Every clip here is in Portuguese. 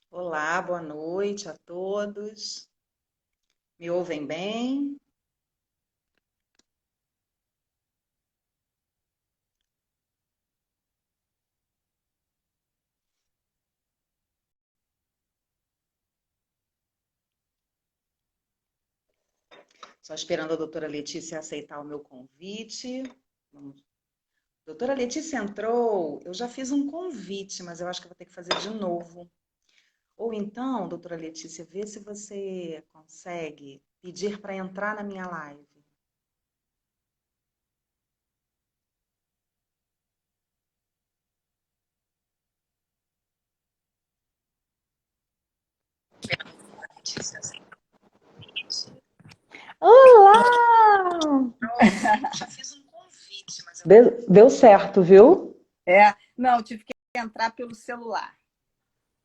Olá, boa noite a todos. Me ouvem bem? Só esperando a doutora Letícia aceitar o meu convite. Vamos. Doutora Letícia entrou, eu já fiz um convite, mas eu acho que eu vou ter que fazer de novo. Ou então, doutora Letícia, vê se você consegue pedir para entrar na minha live. Olá! Já fiz um convite, mas eu... Deu certo, viu? Não, tive que entrar pelo celular.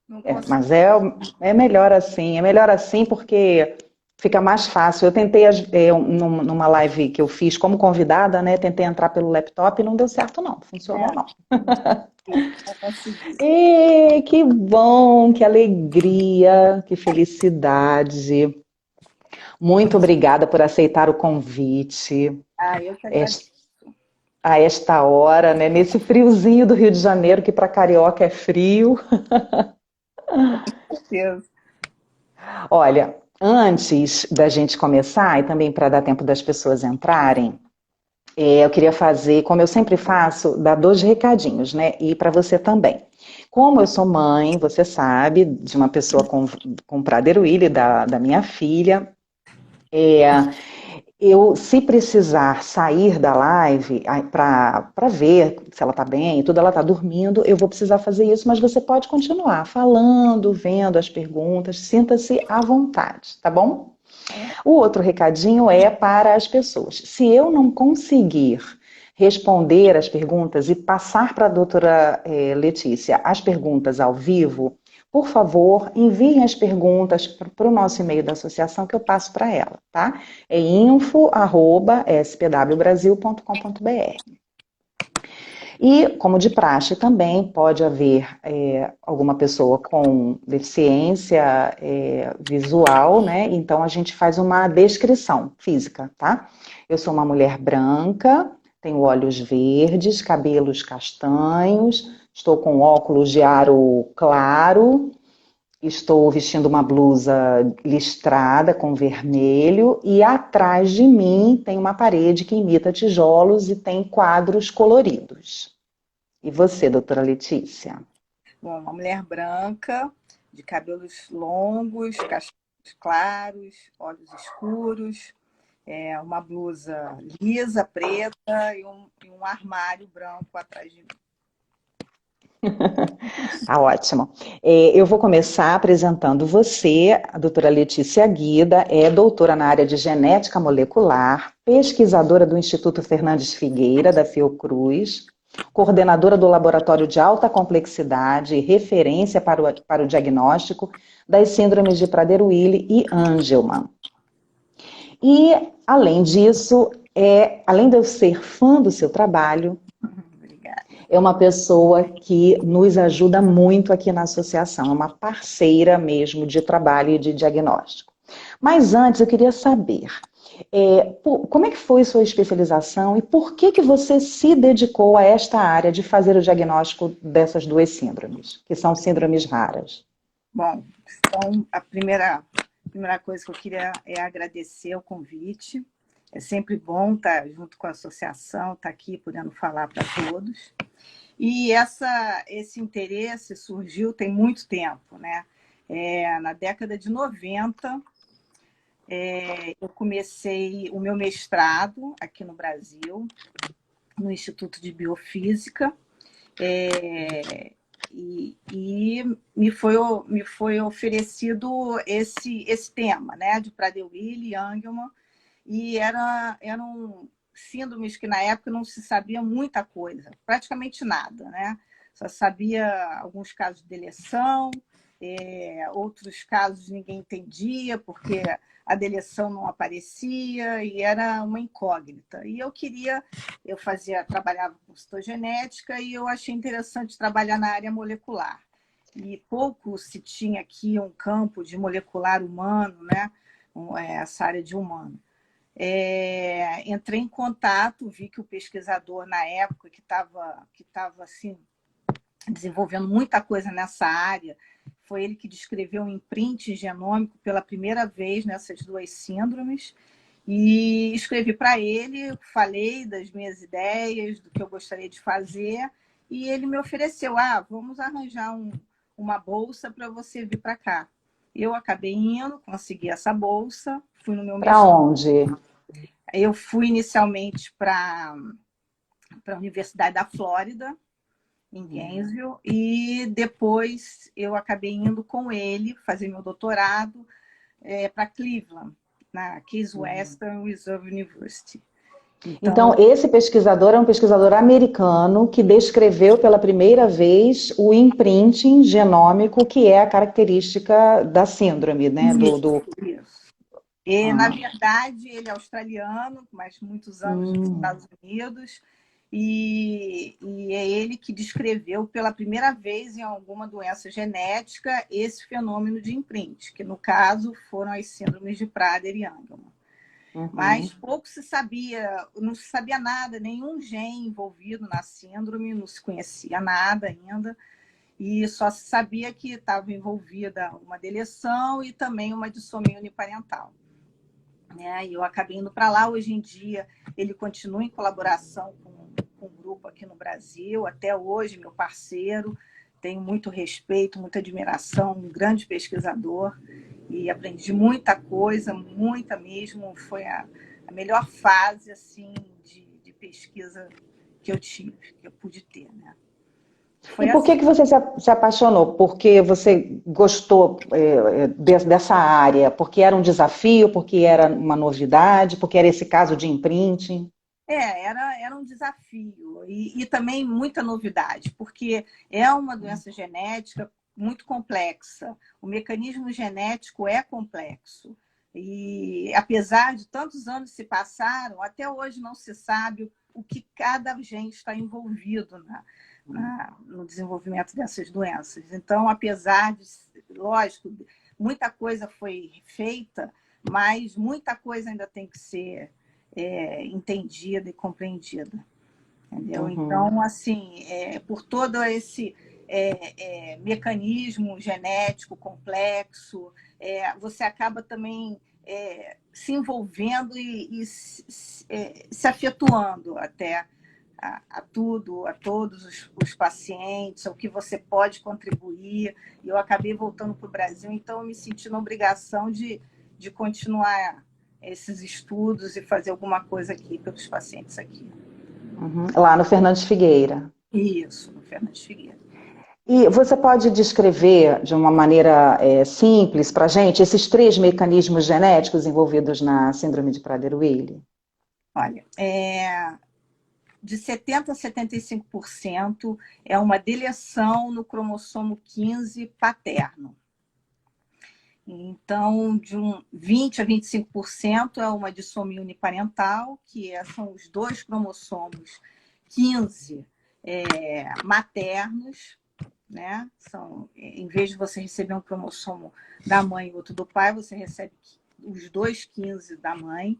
Não consegui. Mas é melhor assim porque fica mais fácil. Eu tentei, numa live que eu fiz como convidada, né? Tentei entrar pelo laptop e não deu certo, não. Funcionou, não. Não consegui. E que bom, que alegria, que felicidade. Muito obrigada por aceitar o convite. Eu que agradeço. A esta hora, né? Nesse friozinho do Rio de Janeiro, que para carioca é frio. Com certeza. Olha, antes da gente começar, e também para dar tempo das pessoas entrarem, eu queria fazer, como eu sempre faço, dar dois recadinhos, né? E para você também. Como eu sou mãe, você sabe, de uma pessoa com Prader-Willi, da minha filha, é, eu, se precisar sair da live para ver se ela está bem e tudo, ela está dormindo, eu vou precisar fazer isso, mas você pode continuar falando, vendo as perguntas, sinta-se à vontade, tá bom? O outro recadinho é para as pessoas. Se eu não conseguir responder as perguntas e passar para a doutora Letícia as perguntas ao vivo, por favor, enviem as perguntas para o nosso e-mail da associação que eu passo para ela, tá? É info@spwbrasil.com.br. E, como de praxe também, pode haver alguma pessoa com deficiência visual, né? Então, a gente faz uma descrição física, tá? Eu sou uma mulher branca, tenho olhos verdes, cabelos castanhos, estou com óculos de aro claro, estou vestindo uma blusa listrada com vermelho e atrás de mim tem uma parede que imita tijolos e tem quadros coloridos. E você, doutora Letícia? Bom, uma mulher branca, de cabelos longos, castanhos claros, olhos escuros, uma blusa lisa, preta e um armário branco atrás de mim. Ah, ótimo. Eu vou começar apresentando você. A doutora Letícia Guida é doutora na área de genética molecular, pesquisadora do Instituto Fernandes Figueira, da Fiocruz, coordenadora do Laboratório de Alta Complexidade e referência para o diagnóstico das síndromes de Prader-Willi e Angelman. E, além disso, além de eu ser fã do seu trabalho, Obrigada. é uma pessoa que nos ajuda muito aqui na associação, é uma parceira mesmo de trabalho e de diagnóstico. Mas antes eu queria saber, como é que foi sua especialização e por que você se dedicou a esta área de fazer o diagnóstico dessas duas síndromes, que são síndromes raras? Bom, então a primeira coisa que eu queria é agradecer o convite. É sempre bom estar junto com a associação, estar aqui podendo falar para todos. E esse interesse surgiu tem muito tempo, né? Na década de 90, eu comecei o meu mestrado aqui no Brasil, no Instituto de Biofísica, e me foi oferecido esse tema, né, de Prader-Willi e Angelman, e eram síndromes que na época não se sabia muita coisa, praticamente nada, né? Só sabia alguns casos de deleção, outros casos ninguém entendia, porque a deleção não aparecia e era uma incógnita. E eu trabalhava com citogenética e eu achei interessante trabalhar na área molecular. E pouco se tinha aqui um campo de molecular humano, né? Essa área de humano. Entrei em contato, vi que o pesquisador na época que estava assim, desenvolvendo muita coisa nessa área, foi ele que descreveu um imprint genômico pela primeira vez nessas duas síndromes, e escrevi para ele, falei das minhas ideias, do que eu gostaria de fazer, e ele me ofereceu, vamos arranjar uma bolsa para você vir para cá. Eu acabei indo, consegui essa bolsa, fui no meu Para onde? Eu fui inicialmente para a Universidade da Flórida, em Gainesville, e depois eu acabei indo com ele fazer meu doutorado para Cleveland, na Case Western Reserve University. Então, esse pesquisador é um pesquisador americano que descreveu pela primeira vez o imprinting genômico, que é a característica da síndrome, né? Isso. E, na verdade, ele é australiano, mas muitos anos nos Estados Unidos, e é ele que descreveu pela primeira vez em alguma doença genética esse fenômeno de imprint, que no caso foram as síndromes de Prader e Angelman. Mas pouco se sabia, não se sabia nada, nenhum gene envolvido na síndrome, não se conhecia nada ainda, e só se sabia que estava envolvida uma deleção e também uma dissomia uniparental. E eu acabei indo para lá. Hoje em dia ele continua em colaboração com um grupo aqui no Brasil, até hoje, meu parceiro, tenho muito respeito, muita admiração, um grande pesquisador, e aprendi muita coisa, muita mesmo. Foi a melhor fase assim, de pesquisa que eu tive, que eu pude ter, né? E por que você se apaixonou? Porque você gostou dessa área? Porque era um desafio? Porque era uma novidade? Porque era esse caso de imprinting? Era um desafio e também muita novidade, porque é uma doença genética muito complexa. O mecanismo genético é complexo. E, apesar de tantos anos se passaram, até hoje não se sabe o que cada gene está envolvido no desenvolvimento dessas doenças. Então, apesar de, lógico, muita coisa foi feita, mas muita coisa ainda tem que ser entendida e compreendida. Entendeu? Então, assim, por todo esse mecanismo genético complexo, você acaba também se envolvendo e se afetuando até a tudo, a todos os pacientes, ao que você pode contribuir. Eu acabei voltando para o Brasil, então eu me senti na obrigação de continuar esses estudos e fazer alguma coisa aqui pelos pacientes aqui. Lá no Fernandes Figueira. Isso, no Fernandes Figueira. E você pode descrever de uma maneira simples para a gente esses 3 mecanismos genéticos envolvidos na síndrome de Prader-Willi? Olha, de 70% a 75% é uma deleção no cromossomo 15 paterno. Então, de 20% a 25% é uma dissomia uniparental, que são os 2 cromossomos 15 maternos, né? Em vez de você receber um cromossomo da mãe e outro do pai, você recebe os 2 15 da mãe.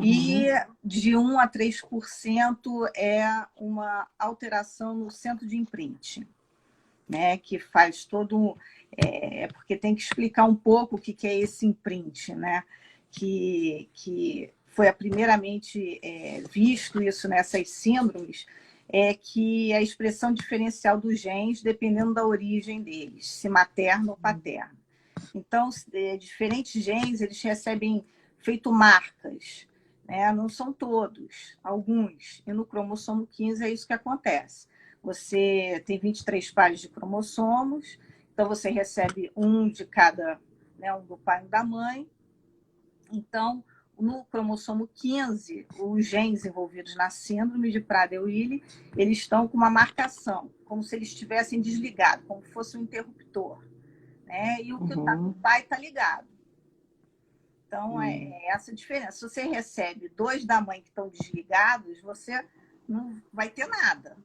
E de 1% a 3% é uma alteração no centro de imprint, né? Que faz todo... porque tem que explicar um pouco o que é esse imprint, né? Que foi primeiramente visto isso nessas síndromes, que a expressão diferencial dos genes dependendo da origem deles, se materno ou paterno. Então, diferentes genes, eles recebem feito marcas, né? Não são todos, alguns. E no cromossomo 15 é isso que acontece. Você tem 23 pares de cromossomos, então você recebe um de cada, né? Um do pai e um da mãe. Então, no cromossomo 15, os genes envolvidos na síndrome de Prader-Willi, eles estão com uma marcação, como se eles estivessem desligados, como se fosse um interruptor, né? E o que está no pai está ligado. Então, é essa a diferença. Se você recebe 2 da mãe que estão desligados, você não vai ter nada,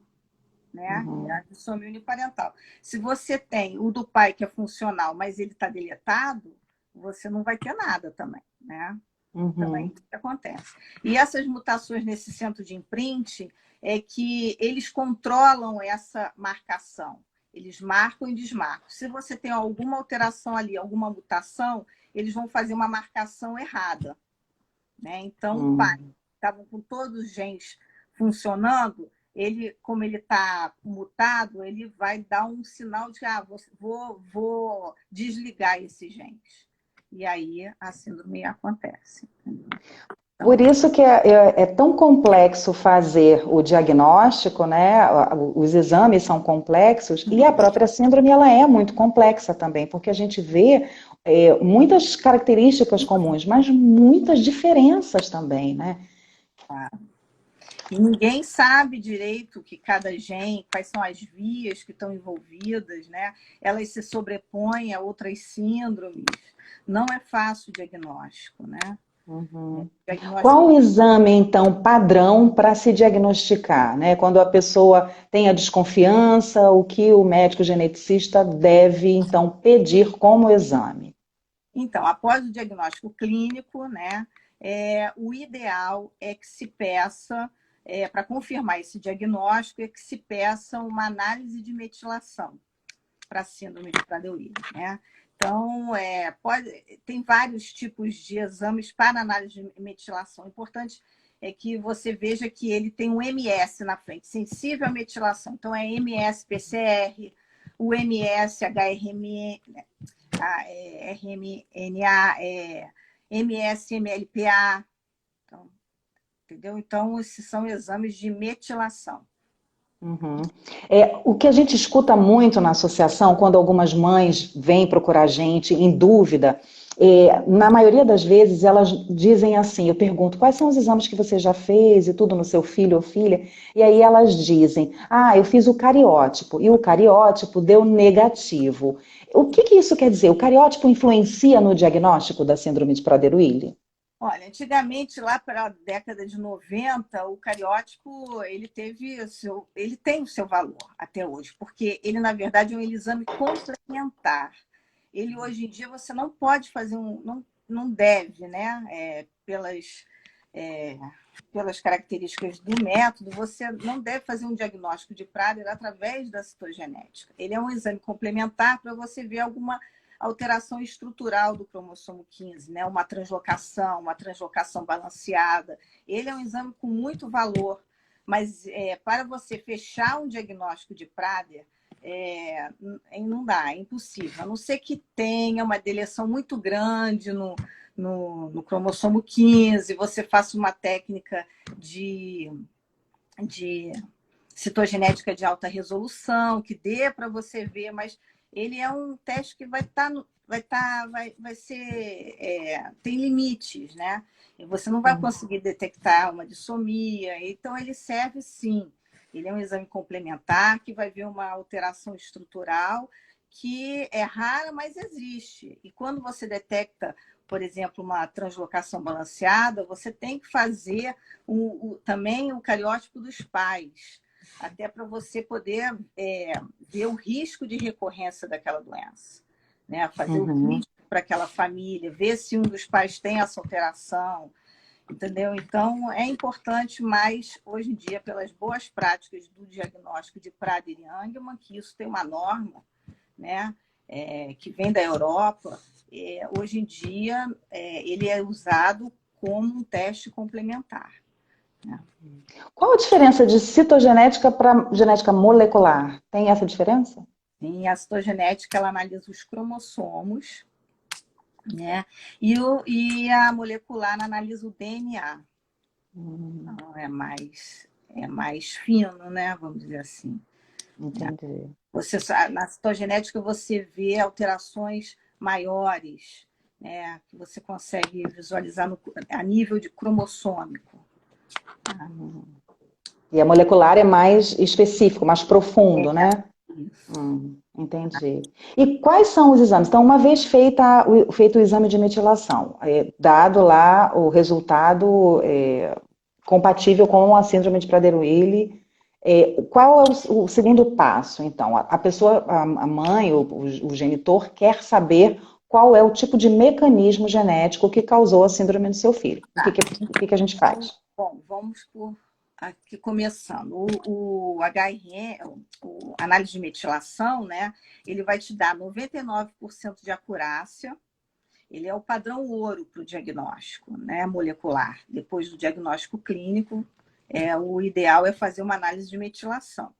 né? É a dissomia uniparental. Se você tem o do pai que é funcional, mas ele está deletado, você não vai ter nada também, né? Então, é isso que acontece. E essas mutações nesse centro de imprint é que eles controlam essa marcação. Eles marcam e desmarcam. Se você tem alguma alteração ali, alguma mutação, eles vão fazer uma marcação errada, né? Então, o pai estava com todos os genes funcionando, ele, como ele está mutado, ele vai dar um sinal de vou desligar esses genes. E aí a síndrome acontece. Então, por isso que é tão complexo fazer o diagnóstico, né? Os exames são complexos e a própria síndrome ela é muito complexa também, porque a gente vê muitas características comuns, mas muitas diferenças também, né? e ninguém sabe direito que cada gene, quais são as vias que estão envolvidas, né? Elas se sobrepõem a outras síndromes. Não é fácil o diagnóstico, né? Qual o exame, então, padrão para se diagnosticar, né? Quando a pessoa tem a desconfiança, o que o médico geneticista deve, então, pedir como exame? Então, após o diagnóstico clínico, né, o ideal é que se peça, para confirmar esse diagnóstico, é que se peça uma análise de metilação para a síndrome de Prader-Willi, né? Então, tem vários tipos de exames para análise de metilação. O importante é que você veja que ele tem um MS na frente, sensível à metilação. Então, é MS-PCR, o MS-HRMA, RMNA, MS-MLPA. Então, entendeu? Então, esses são exames de metilação. O que a gente escuta muito na associação, quando algumas mães vêm procurar a gente em dúvida, na maioria das vezes elas dizem assim, eu pergunto, quais são os exames que você já fez e tudo no seu filho ou filha? E aí elas dizem, eu fiz o cariótipo, e o cariótipo deu negativo. O que isso quer dizer? O cariótipo influencia no diagnóstico da síndrome de Prader-Willi? Olha, antigamente, lá para a década de 90, o cariótipo ele tem o seu valor até hoje, porque ele, na verdade, é um exame complementar. Ele, hoje em dia, você não pode fazer não deve, né? Pelas características do método, você não deve fazer um diagnóstico de Prader através da citogenética. Ele é um exame complementar para você ver alguma alteração estrutural do cromossomo 15, né? Uma translocação balanceada. Ele é um exame com muito valor, mas para você fechar um diagnóstico de Prader, não dá, é impossível. A não ser que tenha uma deleção muito grande no cromossomo 15, você faça uma técnica de citogenética de alta resolução, que dê para você ver, mas ele é um teste que tem limites, né? E você não vai conseguir detectar uma dissomia, então ele serve sim. Ele é um exame complementar que vai ver uma alteração estrutural que é rara, mas existe. E quando você detecta, por exemplo, uma translocação balanceada, você tem que fazer também o cariótipo dos pais, até para você poder ver o risco de recorrência daquela doença, né? Fazer o risco para aquela família, ver se um dos pais tem essa alteração, entendeu? Então, é importante, mas hoje em dia, pelas boas práticas do diagnóstico de Prader e Angelman, que isso tem uma norma, né? Que vem da Europa, hoje em dia ele é usado como um teste complementar. Qual a diferença de citogenética para genética molecular? Tem essa diferença? Sim, a citogenética ela analisa os cromossomos, né? E a molecular analisa o DNA. Então, é mais fino, né? Vamos dizer assim. Entendi. Na citogenética você vê alterações maiores, né, que você consegue visualizar a nível de cromossômico. E a molecular é mais específico, mais profundo, né? Isso. Entendi. E quais são os exames? Então, uma vez feito o exame de metilação, dado lá o resultado compatível com a síndrome de Prader-Willi, qual é o segundo passo? Então, a pessoa, a mãe, o genitor, quer saber qual é o tipo de mecanismo genético que causou a síndrome do seu filho. O que a gente faz? Bom, vamos por aqui começando. O HRN, a análise de metilação, né? Ele vai te dar 99% de acurácia. Ele é o padrão ouro para o diagnóstico, né, molecular. Depois do diagnóstico clínico, o ideal é fazer uma análise de metilação.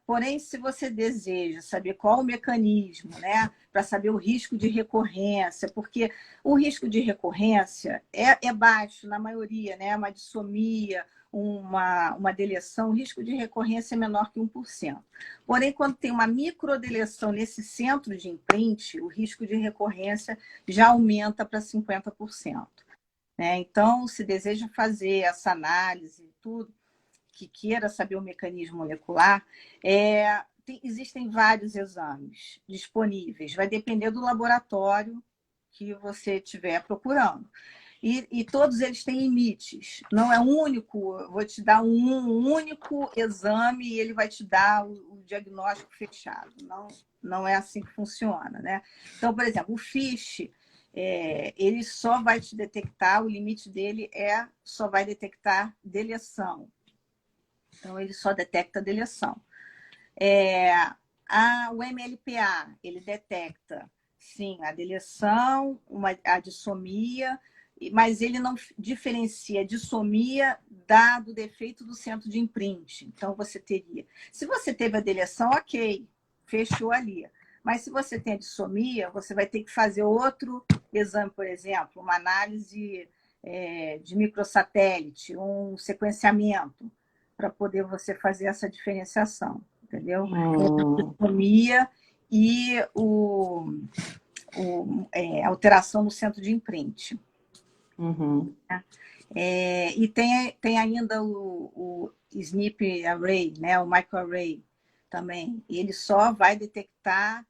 Porém, se você deseja saber qual o mecanismo, né, para saber o risco de recorrência, porque o risco de recorrência é baixo na maioria, né, uma dissomia, uma deleção, o risco de recorrência é menor que 1%. Porém, quando tem uma microdeleção nesse centro de imprint, o risco de recorrência já aumenta para 50%. Né? Então, se deseja fazer essa análise e tudo, que queira saber o mecanismo molecular, existem vários exames disponíveis, vai depender do laboratório que você estiver procurando. E todos eles têm limites, não é único, vou te dar um único exame e ele vai te dar o diagnóstico fechado. Não é assim que funciona, né? Então, por exemplo, o FISH, ele só vai te detectar, o limite dele só vai detectar deleção. Então, ele só detecta deleção. O MLPA, ele detecta, sim, a deleção, a dissomia, mas ele não diferencia a dissomia do defeito do centro de imprint. Então, se você teve a deleção, ok, fechou ali. Mas se você tem a dissomia, você vai ter que fazer outro exame, por exemplo, uma análise de microsatélite, um sequenciamento, para poder você fazer essa diferenciação, entendeu? Entre a dissomia e a alteração no centro de imprint. Uhum. E tem ainda o SNP array, né, o microarray também. E ele só vai detectar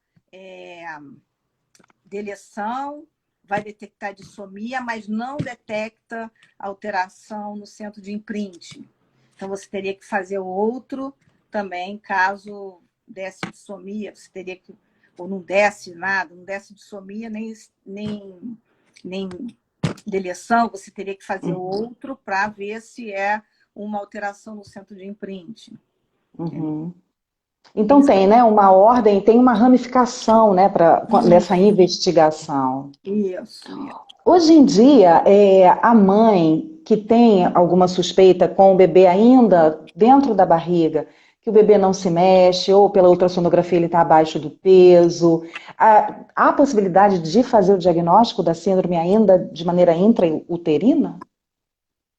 deleção, vai detectar dissomia, mas não detecta alteração no centro de imprint. Então, você teria que fazer outro também, caso desse dissomia, você teria que, ou não desse nada, não desse dissomia, nem deleção, você teria que fazer outro para ver se é uma alteração no centro de imprint. Uhum. Então tem, né, uma ordem, tem uma ramificação, né, nessa investigação. Isso. Hoje em dia, a mãe que tem alguma suspeita com o bebê ainda dentro da barriga, que o bebê não se mexe, ou pela ultrassonografia ele está abaixo do peso, há a possibilidade de fazer o diagnóstico da síndrome ainda de maneira intrauterina?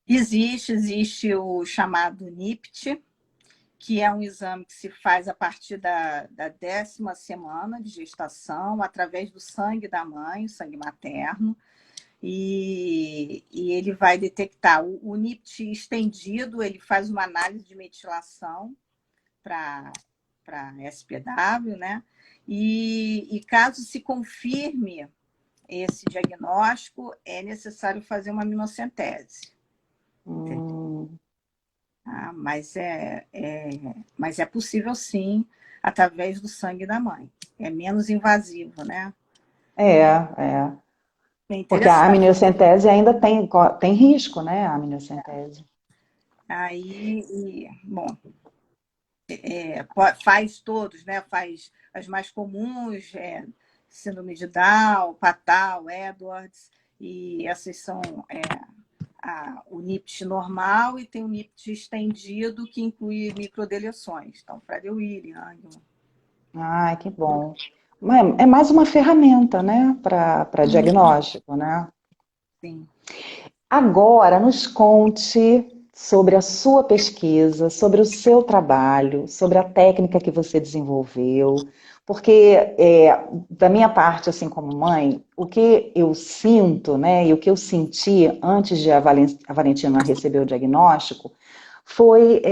Existe o chamado NIPT, que é um exame que se faz a partir da 10ª semana de gestação, através do sangue da mãe, sangue materno, e ele vai detectar o NIPT estendido, ele faz uma análise de metilação para SPW, né? E caso se confirme esse diagnóstico, é necessário fazer uma aminocentese. Mas é possível, sim, através do sangue da mãe. É menos invasivo, né? Porque a amniocentese ainda tem risco, né? A amniocentese. Bom, faz todos, né? Faz as mais comuns, síndrome de Down, Patal, Edwards, e essas são o NIPT normal e tem o NIPT estendido, que inclui microdeleções. Então, Prader-Willi, Ai, que bom. É mais uma ferramenta, né, para diagnóstico, né? Sim. Agora, nos conte sobre a sua pesquisa, sobre o seu trabalho, sobre a técnica que você desenvolveu. Porque, da minha parte, assim como mãe, o que eu sinto, né, e o que eu senti antes de a Valentina receber o diagnóstico, foi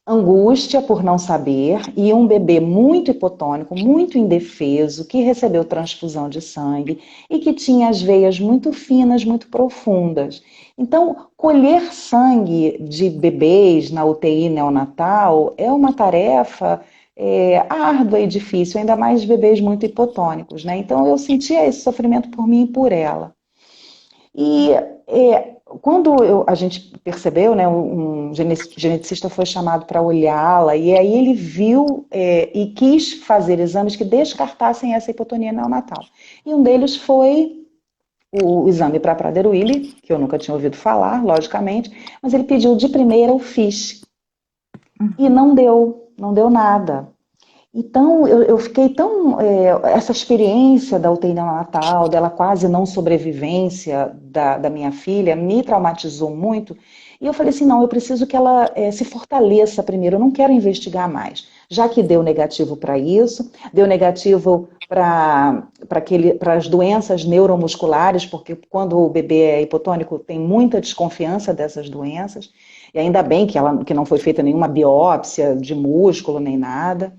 angústia por não saber e um bebê muito hipotônico, muito indefeso, que recebeu transfusão de sangue e que tinha as veias muito finas, muito profundas. Então, colher sangue de bebês na UTI neonatal é uma tarefa árdua e difícil, ainda mais de bebês muito hipotônicos, né? Então, eu sentia esse sofrimento por mim e por ela. E quando a gente percebeu, né, um geneticista foi chamado para olhá-la, e aí ele viu e quis fazer exames que descartassem essa hipotonia neonatal. E um deles foi o exame para Prader-Willi, que eu nunca tinha ouvido falar, logicamente, mas ele pediu de primeira o FISH. E não deu nada. Então, eu fiquei tão... essa experiência da UTI neonatal, dela quase não sobrevivência da minha filha, me traumatizou muito. E eu falei assim, não, eu preciso que ela se fortaleça primeiro, eu não quero investigar mais. Já que deu negativo para isso, deu negativo para as doenças neuromusculares, porque quando o bebê é hipotônico, tem muita desconfiança dessas doenças. E ainda bem que não foi feita nenhuma biópsia de músculo, nem nada.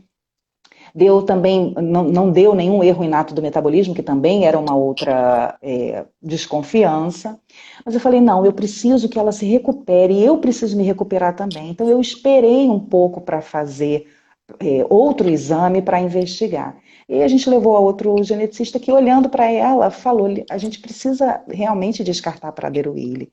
Deu também, não deu nenhum erro inato do metabolismo, que também era uma outra desconfiança. Mas eu falei, não, eu preciso que ela se recupere e eu preciso me recuperar também. Então eu esperei um pouco para fazer outro exame para investigar. E a gente levou a outro geneticista que, olhando para ela, falou, a gente precisa realmente descartar Prader-Willi.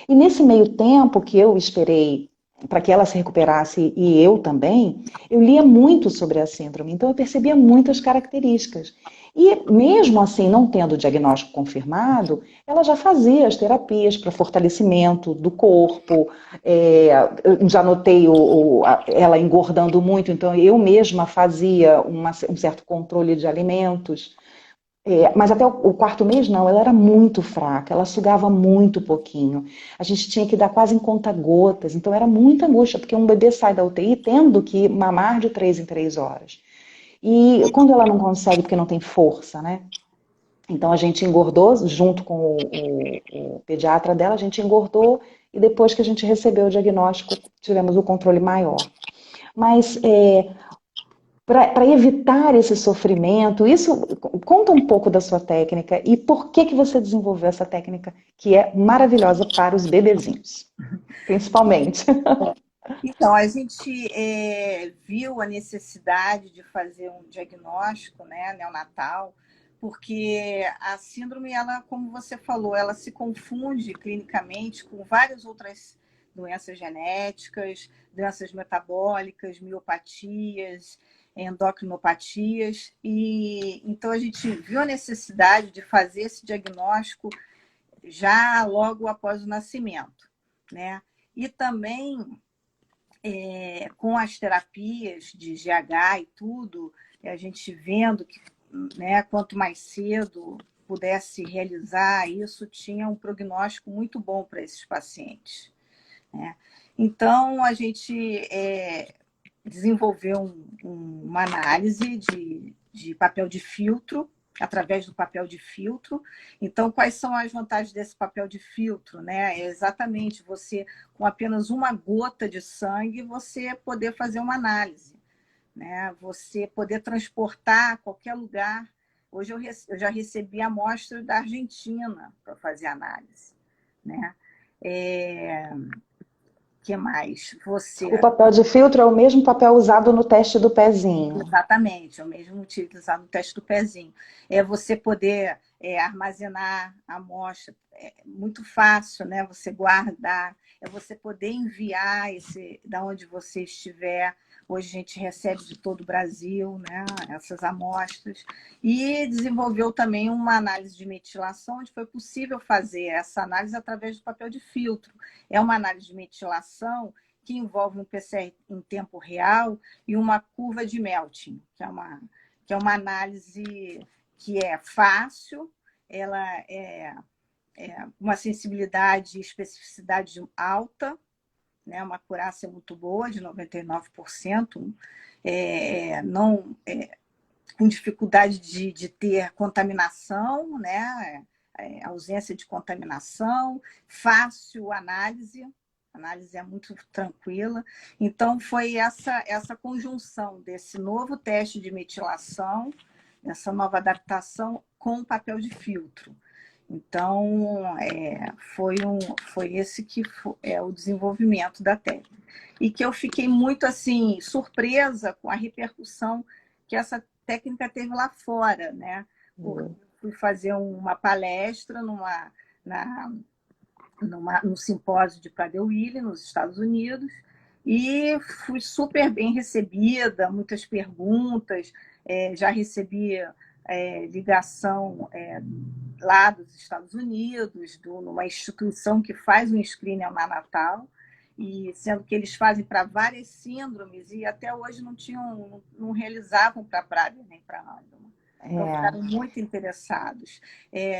E nesse meio tempo que eu esperei para que ela se recuperasse e eu também, eu lia muito sobre a síndrome, então eu percebia muitas características. E mesmo assim, não tendo o diagnóstico confirmado, ela já fazia as terapias para fortalecimento do corpo, eu já notei ela engordando muito, então eu mesma fazia um certo controle de alimentos. Mas até o quarto mês, não, ela era muito fraca, ela sugava muito pouquinho. A gente tinha que dar quase em conta-gotas, então era muita angústia, porque um bebê sai da UTI tendo que mamar de 3 em 3 horas. E quando ela não consegue, porque não tem força, né? Então a gente engordou, junto com o pediatra dela, a gente engordou, e depois que a gente recebeu o diagnóstico, tivemos o controle maior. Mas para evitar esse sofrimento, conta um pouco da sua técnica e por que você desenvolveu essa técnica que é maravilhosa para os bebezinhos, principalmente. Então, a gente viu a necessidade de fazer um diagnóstico, né, neonatal, porque a síndrome, ela, como você falou, ela se confunde clinicamente com várias outras doenças genéticas, doenças metabólicas, miopatias, endocrinopatias, e então a gente viu a necessidade de fazer esse diagnóstico já logo após o nascimento, né? E também com as terapias de GH e tudo, a gente vendo que, né, quanto mais cedo pudesse realizar isso, tinha um prognóstico muito bom para esses pacientes, né? Então, a gente desenvolveu uma análise de papel de filtro, através do papel de filtro. Então, quais são as vantagens desse papel de filtro, né? É exatamente você, com apenas uma gota de sangue, você poder fazer uma análise, né? Você poder transportar a qualquer lugar. Hoje eu já recebi amostra da Argentina para fazer análise, né? Que mais? O papel de filtro é o mesmo papel usado no teste do pezinho. Exatamente, é o mesmo utilizado no teste do pezinho. É você poder armazenar a amostra, é muito fácil, né? Você guardar, é você poder enviar da onde você estiver. Hoje a gente recebe de todo o Brasil, né, essas amostras. E desenvolveu também uma análise de metilação, onde foi possível fazer essa análise através do papel de filtro. É uma análise de metilação que envolve um PCR em tempo real e uma curva de Melting, que é uma análise que é fácil, ela uma sensibilidade e especificidade alta, né, uma acurácia muito boa, de 99%, não, com dificuldade de ter contaminação, né? Ausência de contaminação, fácil análise, a análise é muito tranquila. Então, foi essa conjunção desse novo teste de metilação, essa nova adaptação com o papel de filtro. Então, foi esse que é o desenvolvimento da técnica. E que eu fiquei muito assim surpresa com a repercussão que essa técnica teve lá fora, né? Fui fazer uma palestra num simpósio de Prader-Willi, nos Estados Unidos, e fui super bem recebida, muitas perguntas, já recebi ligação lá dos Estados Unidos, numa instituição que faz um screening neonatal, e sendo que eles fazem para várias síndromes, e até hoje não realizavam para Prader nem para Angelman. Então, ficaram muito interessados.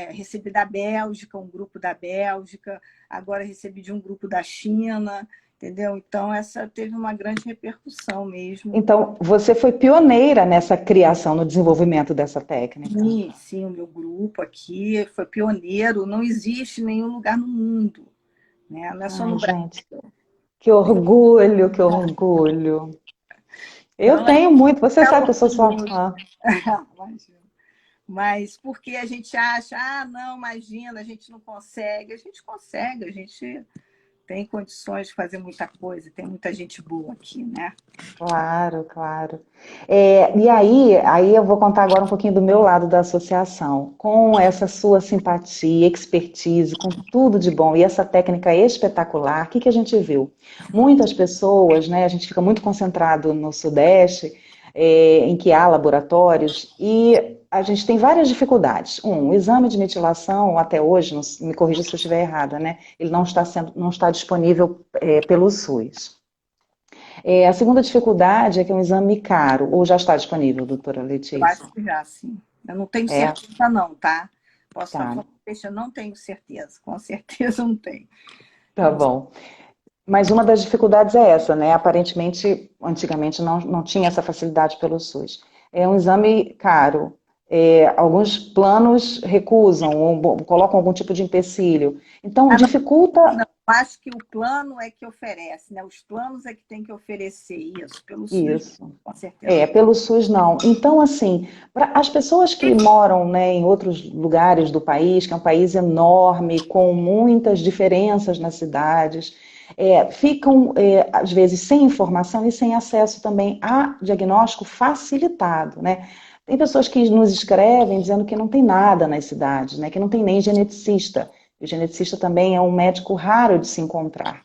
Recebi da Bélgica, um grupo da Bélgica, agora recebi de um grupo da China, entendeu? Então, essa teve uma grande repercussão mesmo. Então, você foi pioneira nessa criação, no desenvolvimento dessa técnica? Sim, o meu grupo aqui foi pioneiro. Não existe em nenhum lugar no mundo, né? Não é só no Brasil. Gente, que orgulho, que orgulho. Eu tenho muito, você sabe que eu sou sua fã. Mas porque a gente acha, não, imagina, a gente não consegue. A gente consegue, a gente tem condições de fazer muita coisa, tem muita gente boa aqui, né? Claro, claro. E aí eu vou contar agora um pouquinho do meu lado da associação. Com essa sua simpatia, expertise, com tudo de bom e essa técnica espetacular, o que a gente viu? Muitas pessoas, né, a gente fica muito concentrado no Sudeste, em que há laboratórios, e a gente tem várias dificuldades. O exame de metilação, até hoje, me corrija se eu estiver errada, né, ele não está disponível pelo SUS. A segunda dificuldade é que é um exame caro, ou já está disponível, doutora Letícia? Eu acho que já, sim. Eu não tenho certeza não, tá? Posso falar, eu não tenho certeza, com certeza não tenho. Tá bom. Mas uma das dificuldades é essa, né? Aparentemente, antigamente não tinha essa facilidade pelo SUS. É um exame caro. Alguns planos recusam ou colocam algum tipo de empecilho. Então, dificulta... Não, acho que o plano é que oferece, né? Os planos é que tem que oferecer isso, pelo SUS. Isso. Com certeza. Pelo SUS não. Então, assim, para as pessoas que moram, né, em outros lugares do país, que é um país enorme, com muitas diferenças nas cidades, ficam, às vezes, sem informação e sem acesso também a diagnóstico facilitado, né? Tem pessoas que nos escrevem dizendo que não tem nada nas cidades, né? Que não tem nem geneticista. O geneticista também é um médico raro de se encontrar.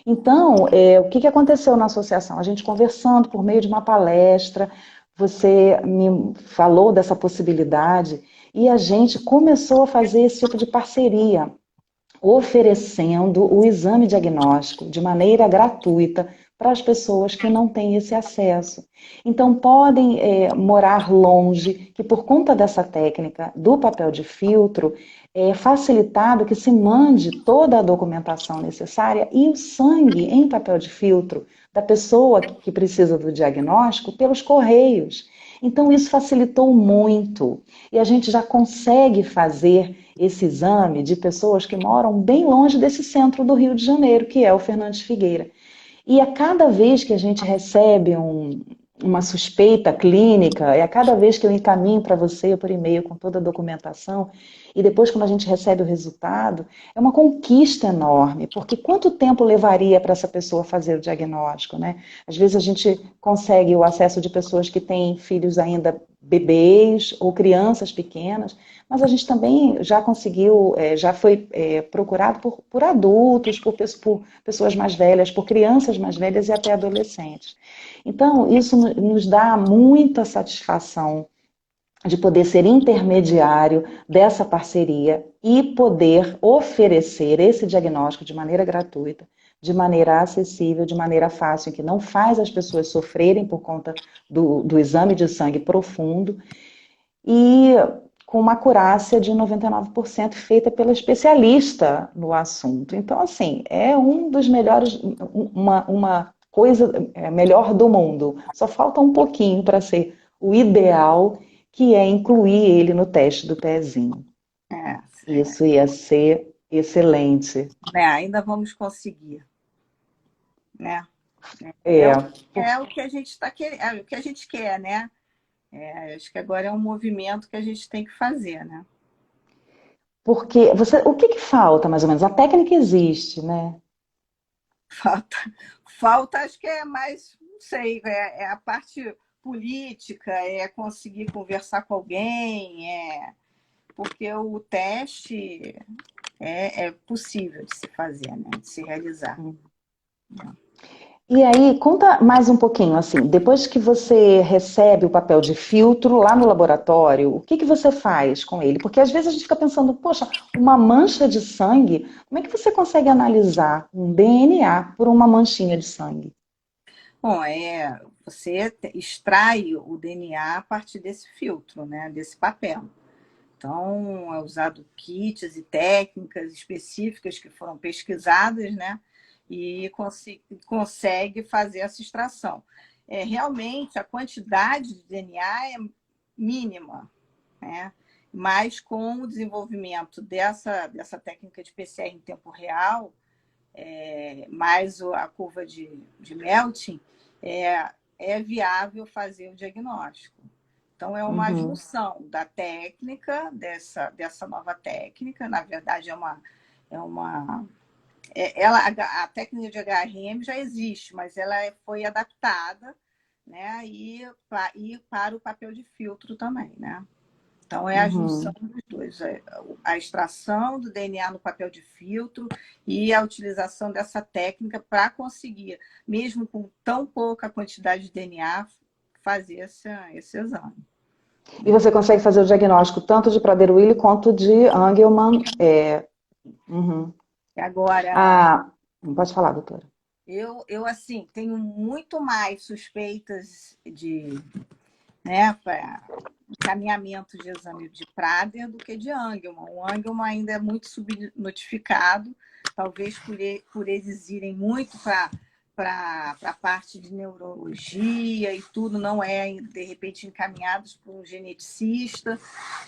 Então, o que aconteceu na associação? A gente conversando por meio de uma palestra, você me falou dessa possibilidade e a gente começou a fazer esse tipo de parceria, oferecendo o exame diagnóstico de maneira gratuita para as pessoas que não têm esse acesso. Então, podem morar longe, que por conta dessa técnica do papel de filtro, é facilitado que se mande toda a documentação necessária e o sangue em papel de filtro da pessoa que precisa do diagnóstico pelos correios. Então, isso facilitou muito. E a gente já consegue fazer esse exame de pessoas que moram bem longe desse centro do Rio de Janeiro, que é o Fernandes Figueira. E a cada vez que a gente recebe uma suspeita clínica, a cada vez que eu encaminho para você por e-mail com toda a documentação, e depois quando a gente recebe o resultado, é uma conquista enorme, porque quanto tempo levaria para essa pessoa fazer o diagnóstico, né? Às vezes a gente consegue o acesso de pessoas que têm filhos ainda bebês ou crianças pequenas, mas a gente também já conseguiu, já foi procurado por adultos, por pessoas mais velhas, por crianças mais velhas e até adolescentes. Então, isso nos dá muita satisfação de poder ser intermediário dessa parceria e poder oferecer esse diagnóstico de maneira gratuita, de maneira acessível, de maneira fácil, que não faz as pessoas sofrerem por conta do exame de sangue profundo e com uma acurácia de 99% feita pela especialista no assunto. Então, assim, é um dos melhores, uma coisa melhor do mundo. Só falta um pouquinho para ser o ideal, que é incluir ele no teste do pezinho. É, Isso ia ser excelente. ainda vamos conseguir, né? É, É o que a gente está querendo, é o que a gente quer, né? Acho que agora é um movimento que a gente tem que fazer, né? porque o que que falta, mais ou menos? A técnica existe, né? Falta, falta, acho que é mais, não sei, é a parte política, é conseguir conversar com alguém, porque o teste é possível de se fazer, né? De se realizar. E aí, conta mais um pouquinho, assim, depois que você recebe o papel de filtro lá no laboratório, o que que você faz com ele? Porque às vezes a gente fica pensando, poxa, uma mancha de sangue, como é que você consegue analisar um DNA por uma manchinha de sangue? Bom, você extrai o DNA a partir desse filtro, né? Desse papel. Então, é usado kits e técnicas específicas que foram pesquisadas, né? E consegue fazer essa extração. Realmente, a quantidade de DNA é mínima, né? Mas com o desenvolvimento dessa técnica de PCR em tempo real, mais a curva de Melting, é viável fazer o diagnóstico. Então, é uma Uhum, junção da técnica, dessa nova técnica, na verdade, a técnica de HRM já existe, mas ela foi adaptada, né, e para o papel de filtro também, né? Então, é a junção uhum. dos dois, a extração do DNA no papel de filtro e a utilização dessa técnica para conseguir, mesmo com tão pouca quantidade de DNA, fazer esse exame. E você consegue fazer o diagnóstico tanto de Prader-Willi quanto de Angelman. Uhum. Agora, Ah, pode falar, doutora. eu assim, tenho muito mais suspeitas né, para encaminhamento de exame de Prader do que de Angelman. O Angelman ainda é muito subnotificado, talvez por eles irem muito para a parte de neurologia e tudo, não de repente, encaminhados por um geneticista.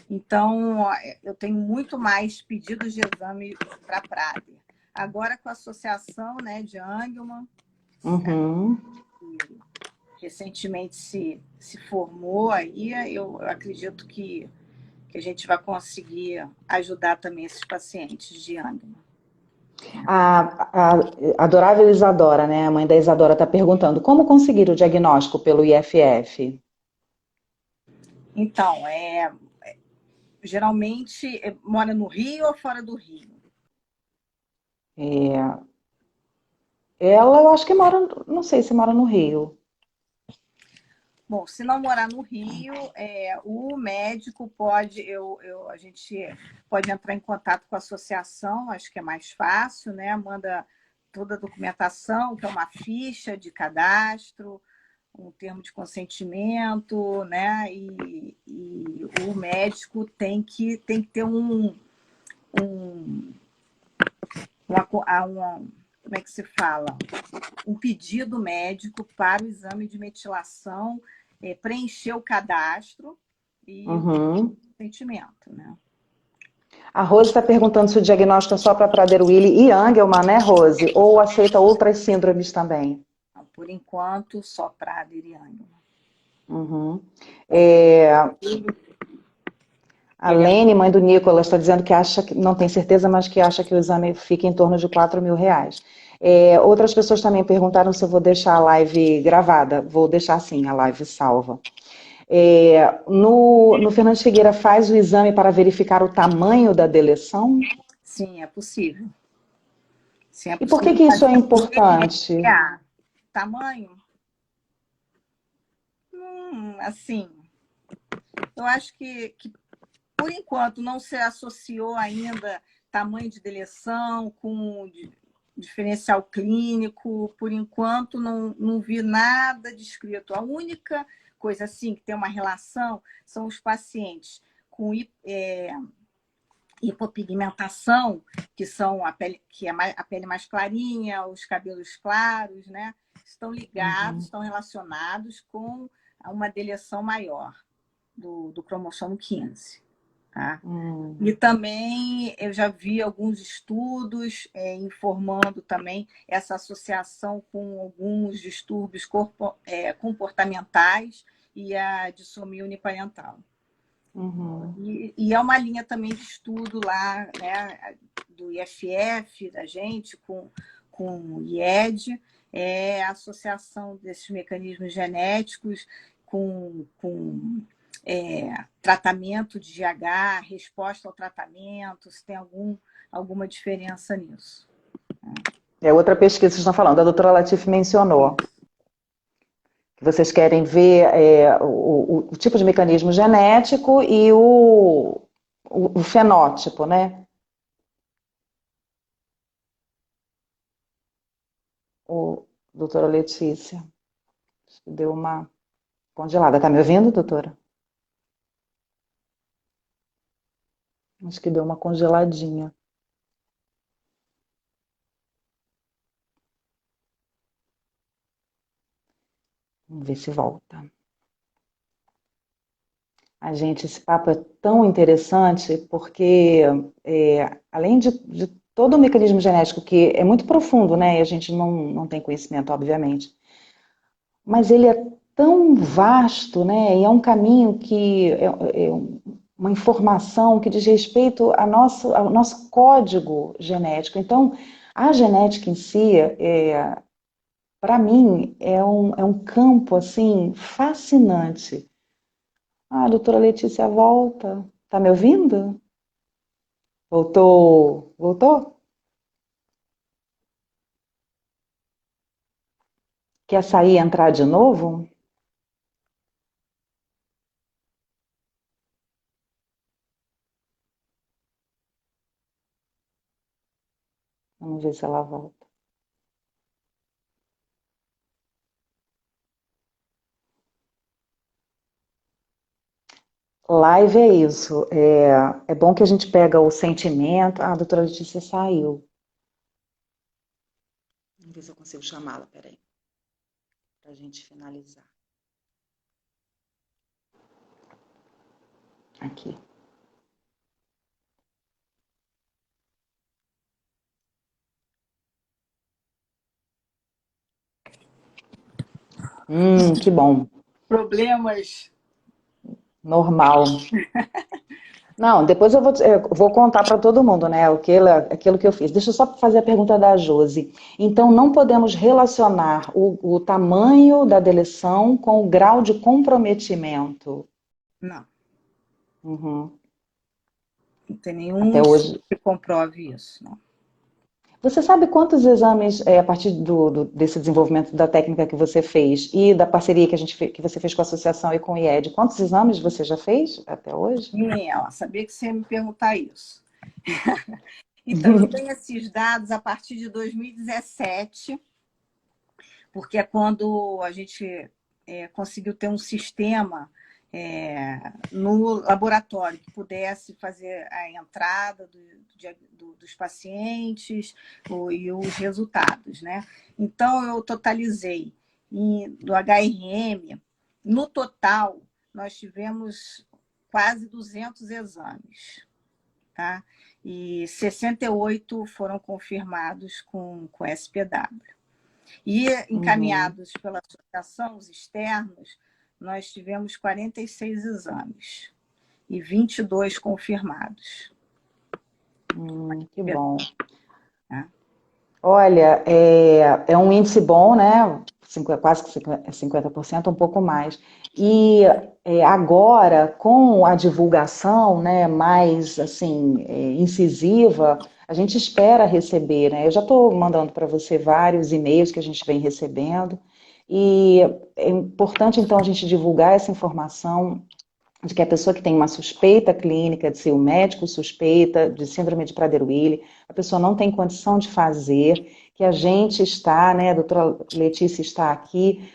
Então, eu tenho muito mais pedidos de exame para Prader. Agora, com a associação, né, de Angelman, Uhum. que recentemente se formou aí, eu acredito que a gente vai conseguir ajudar também esses pacientes de Angelman. A adorável Isadora, né? A mãe da Isadora está perguntando como conseguir o diagnóstico pelo IFF? Então, geralmente mora no Rio ou fora do Rio? É, ela, eu acho que mora, não sei se mora no Rio. Bom, se não morar no Rio, o médico a gente pode entrar em contato com a associação, acho que é mais fácil, né? Manda toda a documentação, que é uma ficha de cadastro, um termo de consentimento, né? E o médico tem que ter como é que se fala? Um pedido médico para o exame de metilação, preencher o cadastro e o termo de Uhum. consentimento, né? A Rose está perguntando se o diagnóstico é só para Prader-Willi e Angelman, né, Rose? Ou aceita outras síndromes também? Então, por enquanto, só para aderiano. Uhum. É, a Ele é Lene, mãe do Nicolas, está dizendo que acha que não tem certeza, mas que acha que o exame fica em torno de R$ 4.000. Outras pessoas também perguntaram se eu vou deixar a live gravada. Vou deixar sim, a live salva. No Fernandes Figueira faz o exame para verificar o tamanho da deleção? Sim, é possível. Sim, é E por que possível que isso é fazer o importante? DNA. Tamanho? Assim, eu acho que por enquanto não se associou ainda tamanho de deleção com diferencial clínico. Por enquanto não vi nada descrito. A única coisa assim que tem uma relação são os pacientes com hipopigmentação, que são a pele, a pele mais clarinha, os cabelos claros, né? Estão ligados, Uhum. estão relacionados com uma deleção maior do cromossomo 15. Tá? E também eu já vi alguns estudos informando também essa associação com alguns distúrbios comportamentais e a dissomia uniparental. E é uma linha também de estudo lá, né, do IFF, da gente, com o IED, a associação desses mecanismos genéticos com tratamento de GH, resposta ao tratamento, se tem alguma diferença nisso. É outra pesquisa que vocês estão falando, a doutora Latif mencionou. Que vocês querem ver o tipo de mecanismo genético e o fenótipo, né? Doutora Letícia, acho que deu uma congelada. Tá me ouvindo, doutora? Acho que deu uma congeladinha. Vamos ver se volta. Gente, esse papo é tão interessante porque, além de todo o mecanismo genético, que é muito profundo, né? E a gente não tem conhecimento, obviamente. Mas ele é tão vasto, né? E é um caminho que é uma informação que diz respeito ao nosso código genético. Então, a genética em si, para mim, é um campo assim fascinante. A doutora Letícia volta. Tá me ouvindo? Voltou? Voltou? Quer sair e entrar de novo? Vamos ver se ela volta. Live é isso. É bom que a gente pega o sentimento. A doutora Letícia saiu. Vamos ver se eu consigo chamá-la, peraí. Para a gente finalizar. Aqui. Que bom. Problemas. Normal. Não, depois eu vou contar para todo mundo, né, aquilo que eu fiz. Deixa eu só fazer a pergunta da Josi. Então, não podemos relacionar o tamanho da deleção com o grau de comprometimento? Não. Uhum. Não tem nenhum Até hoje que comprove isso, não. Você sabe quantos exames, a partir desse desenvolvimento da técnica que você fez e da parceria que você fez com a associação e com o IED, quantos exames você já fez até hoje? Ela sabia que você ia me perguntar isso. Então, eu tenho esses dados a partir de 2017, porque é quando a gente conseguiu ter um sistema no laboratório que pudesse fazer a entrada dos pacientes e os resultados, né? Então, eu totalizei do HRM, no total, nós tivemos quase 200 exames, tá? E 68 foram confirmados com SPW. E encaminhados pela associação, os externos, nós tivemos 46 exames e 22 confirmados. Que bom. Olha, é um índice bom, né? Quase que 50%, um pouco mais. E agora, com a divulgação, né, mais assim, incisiva, a gente espera receber, né? Eu já estou mandando para você vários e-mails que a gente vem recebendo. E é importante, então, a gente divulgar essa informação de que a pessoa que tem uma suspeita clínica, de ser o médico suspeita de síndrome de Prader-Willi, a pessoa não tem condição de fazer, que a gente está, né, a doutora Letícia está aqui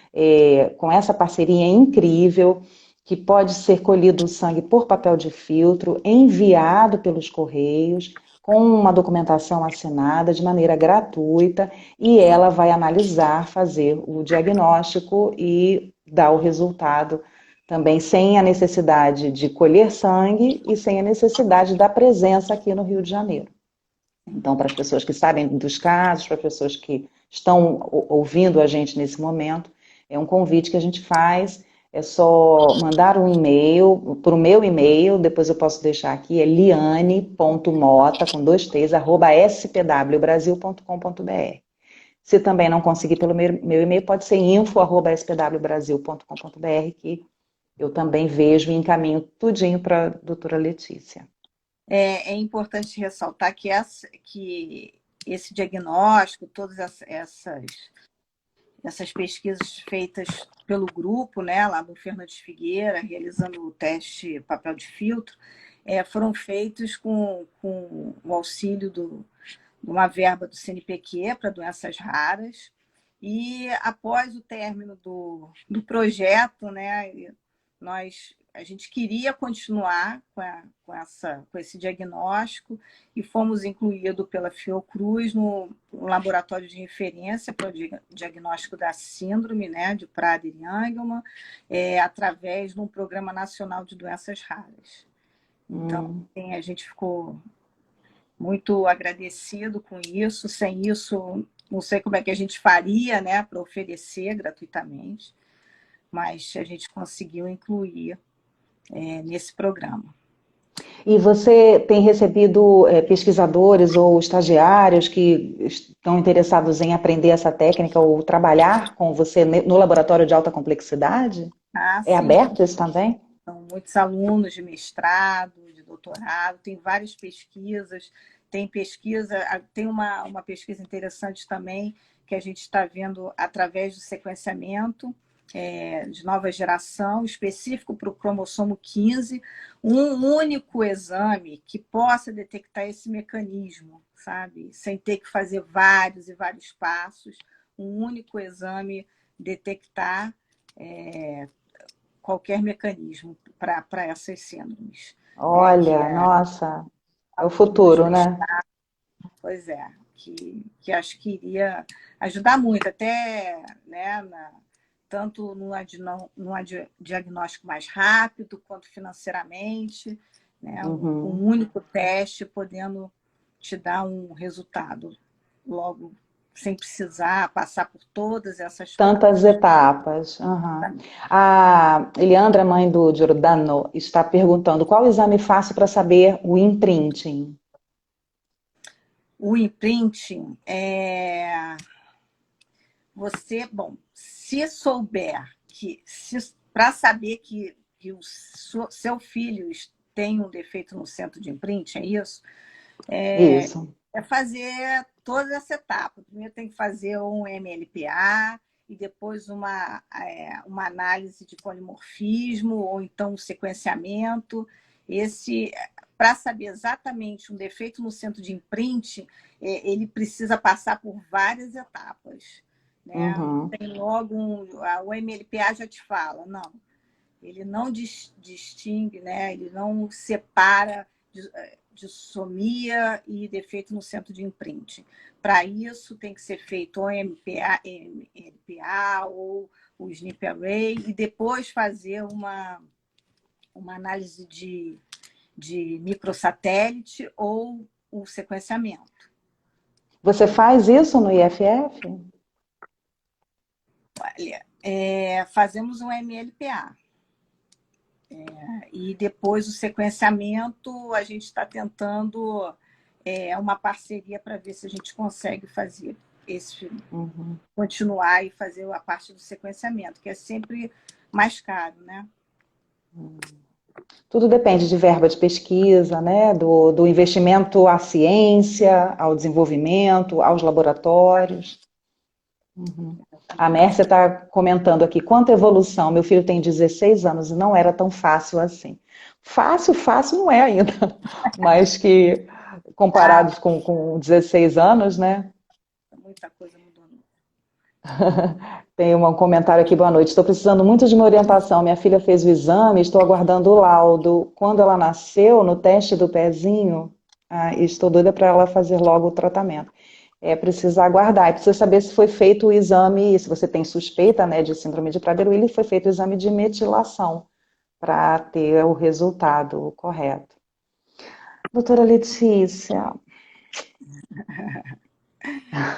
com essa parceria incrível, que pode ser colhido o sangue por papel de filtro, enviado pelos correios, com uma documentação assinada de maneira gratuita, e ela vai analisar, fazer o diagnóstico e dar o resultado também sem a necessidade de colher sangue e sem a necessidade da presença aqui no Rio de Janeiro. Então, para as pessoas que sabem dos casos, para as pessoas que estão ouvindo a gente nesse momento, é um convite que a gente faz, é só mandar um e-mail, para o meu e-mail, depois eu posso deixar aqui, é liane.mota, com 2 t's, @spwbrasil.com.br. Se também não conseguir pelo meu e-mail, pode ser info@spwbrasil.com.br, que eu também vejo e encaminho tudinho para a doutora Letícia. É importante ressaltar que esse diagnóstico, todas essas pesquisas feitas pelo grupo, né, lá do Fernandes Figueira, realizando o teste papel de filtro, foram feitos com o auxílio de uma verba do CNPq para doenças raras. E após o término do projeto, né, a gente queria continuar com esse diagnóstico e fomos incluídos pela Fiocruz no laboratório de referência para o diagnóstico da síndrome, né, de Prader-Willi, através de um Programa Nacional de Doenças Raras. Então, a gente ficou muito agradecido com isso. Sem isso, não sei como é que a gente faria, né, para oferecer gratuitamente, mas a gente conseguiu incluir nesse programa. E você tem recebido pesquisadores ou estagiários que estão interessados em aprender essa técnica ou trabalhar com você no laboratório de alta complexidade? Sim. Aberto isso também? São muitos alunos de mestrado, de doutorado, tem várias pesquisas, tem uma pesquisa interessante também que a gente está vendo através do sequenciamento de nova geração, específico para o cromossomo 15, um único exame que possa detectar esse mecanismo, sabe? Sem ter que fazer vários e vários passos, um único exame detectar qualquer mecanismo para essas síndromes. Olha, nossa, é o futuro, né? Pois é, que acho que iria ajudar muito, até, né, tanto no diagnóstico mais rápido, quanto financeiramente, né? Um único teste podendo te dar um resultado logo, sem precisar passar por todas essas tantas etapas. A Eliandra, mãe do Giordano, está perguntando qual exame faço para saber o imprinting? O imprinting se souber para saber que o seu filho tem um defeito no centro de imprinting, é isso? Isso. É fazer toda essa etapa. Primeiro tem que fazer um MLPA e depois uma análise de polimorfismo ou então um sequenciamento. Para saber exatamente um defeito no centro de imprinting, ele precisa passar por várias etapas. Né? Tem logo o MLPA já te fala, não, ele não distingue, né? Ele não separa dissomia e defeito no centro de imprinting. Para isso tem que ser feito o MLPA ou o SNP Array e depois fazer uma análise de microsatélite ou o sequenciamento. Você faz isso no IFF? Olha, fazemos um MLPA. E depois o sequenciamento, a gente está tentando uma parceria para ver se a gente consegue fazer continuar e fazer a parte do sequenciamento, que é sempre mais caro, né? Tudo depende de verba de pesquisa, né? Do investimento à ciência, ao desenvolvimento, aos laboratórios. A Mércia está comentando aqui, quanta evolução, meu filho tem 16 anos e não era tão fácil assim. Fácil não é ainda, mas que comparados com 16 anos, né? Muita coisa mudou. Tem um comentário aqui, boa noite, estou precisando muito de uma orientação, minha filha fez o exame, estou aguardando o laudo. Quando ela nasceu, no teste do pezinho, estou doida para ela fazer logo o tratamento. precisa aguardar. E precisa saber se foi feito o exame, se você tem suspeita, né, de síndrome de Prader-Willi, foi feito o exame de metilação para ter o resultado correto. Doutora Letícia,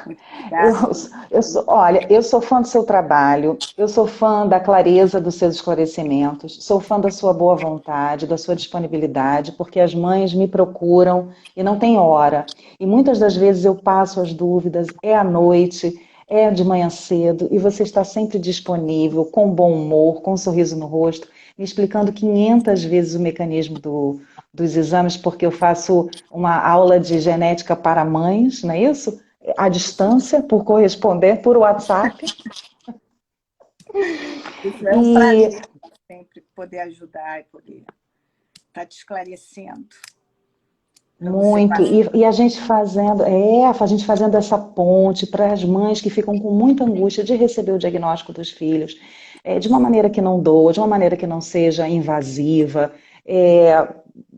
Muito obrigada. olha, eu sou fã do seu trabalho, eu sou fã da clareza dos seus esclarecimentos, sou fã da sua boa vontade, da sua disponibilidade, porque as mães me procuram e não tem hora. E muitas das vezes eu passo as dúvidas, é à noite, é de manhã cedo, e você está sempre disponível, com bom humor, com um sorriso no rosto, me explicando 500 vezes o mecanismo dos exames, porque eu faço uma aula de genética para mães, não é isso? À distância, por corresponder por WhatsApp. Isso é um E prazer sempre poder ajudar e poder estar te esclarecendo para você muito, passar. e a gente fazendo essa ponte para as mães que ficam com muita angústia de receber o diagnóstico dos filhos, de uma maneira que não doa, de uma maneira que não seja invasiva, é,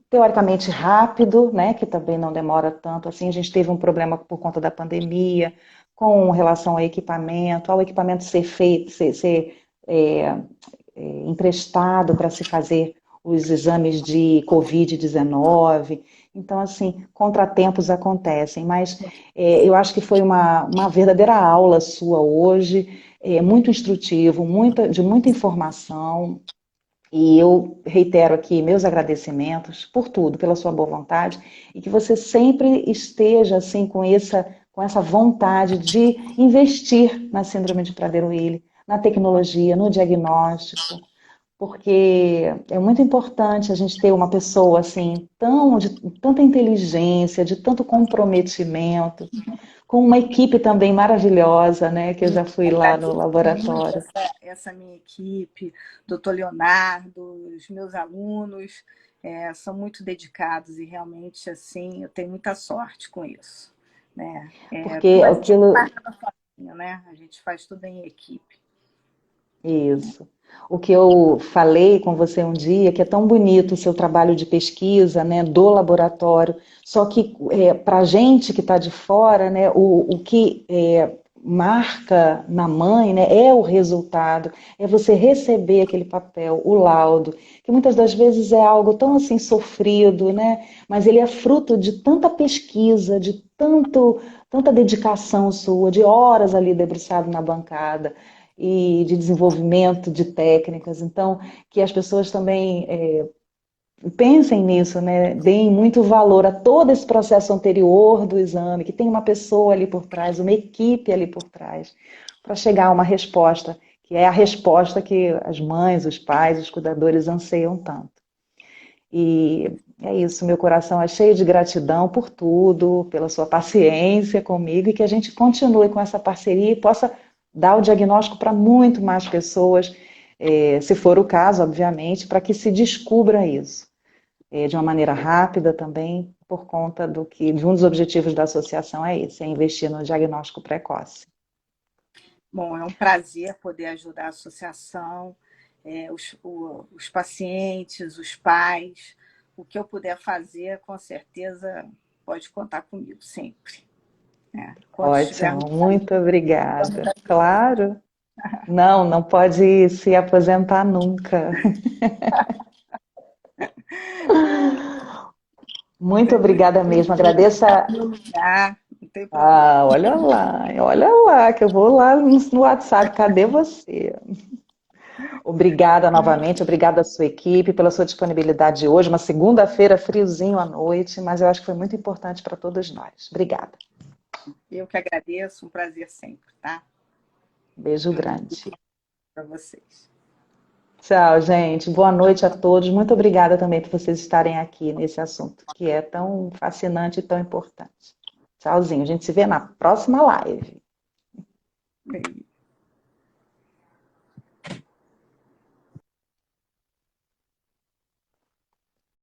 teoricamente rápido, né, que também não demora tanto assim. A gente teve um problema por conta da pandemia, com relação ao equipamento ser feito, ser é, emprestado para se fazer os exames de Covid-19. Então, assim, contratempos acontecem, mas eu acho que foi uma verdadeira aula sua hoje, muito instrutivo, de muita informação, e eu reitero aqui meus agradecimentos por tudo, pela sua boa vontade, e que você sempre esteja assim com essa vontade de investir na síndrome de Prader-Willi, na tecnologia, no diagnóstico, porque é muito importante a gente ter uma pessoa assim, de tanta inteligência, de tanto comprometimento, com uma equipe também maravilhosa, né, que eu já fui lá no Agradeço muito laboratório. essa minha equipe, doutor Leonardo, os meus alunos, são muito dedicados e realmente, assim, eu tenho muita sorte com isso. Né? Porque Tudo a gente aquilo, faz sozinho, né? A gente faz tudo em equipe. isso. O que eu falei com você um dia, que é tão bonito o seu trabalho de pesquisa, né, do laboratório, só que para a gente que está de fora, né, o que marca na mãe, né, é o resultado, é você receber aquele papel, o laudo, que muitas das vezes é algo tão assim sofrido, né, mas ele é fruto de tanta pesquisa, tanta dedicação sua, de horas ali debruçado na bancada e de desenvolvimento de técnicas. Então, que as pessoas também pensem nisso, né? Deem muito valor a todo esse processo anterior do exame, que tem uma pessoa ali por trás, uma equipe ali por trás, para chegar a uma resposta, que é a resposta que as mães, os pais, os cuidadores anseiam tanto. E é isso, meu coração é cheio de gratidão por tudo, pela sua paciência comigo, e que a gente continue com essa parceria e possa dar o diagnóstico para muito mais pessoas, se for o caso, obviamente, para que se descubra isso de uma maneira rápida também, por conta de um dos objetivos da associação é esse, é investir no diagnóstico precoce. Bom, é um prazer poder ajudar a associação, os pacientes, os pais. O que eu puder fazer, com certeza, pode contar comigo sempre. Quando Ótimo, estivermos muito vamos obrigada. ajudar. Claro, não pode se aposentar nunca. Muito obrigada mesmo, agradeço a... No lugar, não tem problema. olha lá, que eu vou lá no WhatsApp, cadê você? Obrigada novamente, obrigada à sua equipe pela sua disponibilidade hoje, uma segunda-feira friozinho à noite, mas eu acho que foi muito importante para todos nós. Obrigada. Eu que agradeço, um prazer sempre, tá? Beijo grande. Para vocês. Tchau, gente. Boa noite a todos. Muito obrigada também por vocês estarem aqui nesse assunto, que é tão fascinante e tão importante. Tchauzinho. A gente se vê na próxima live.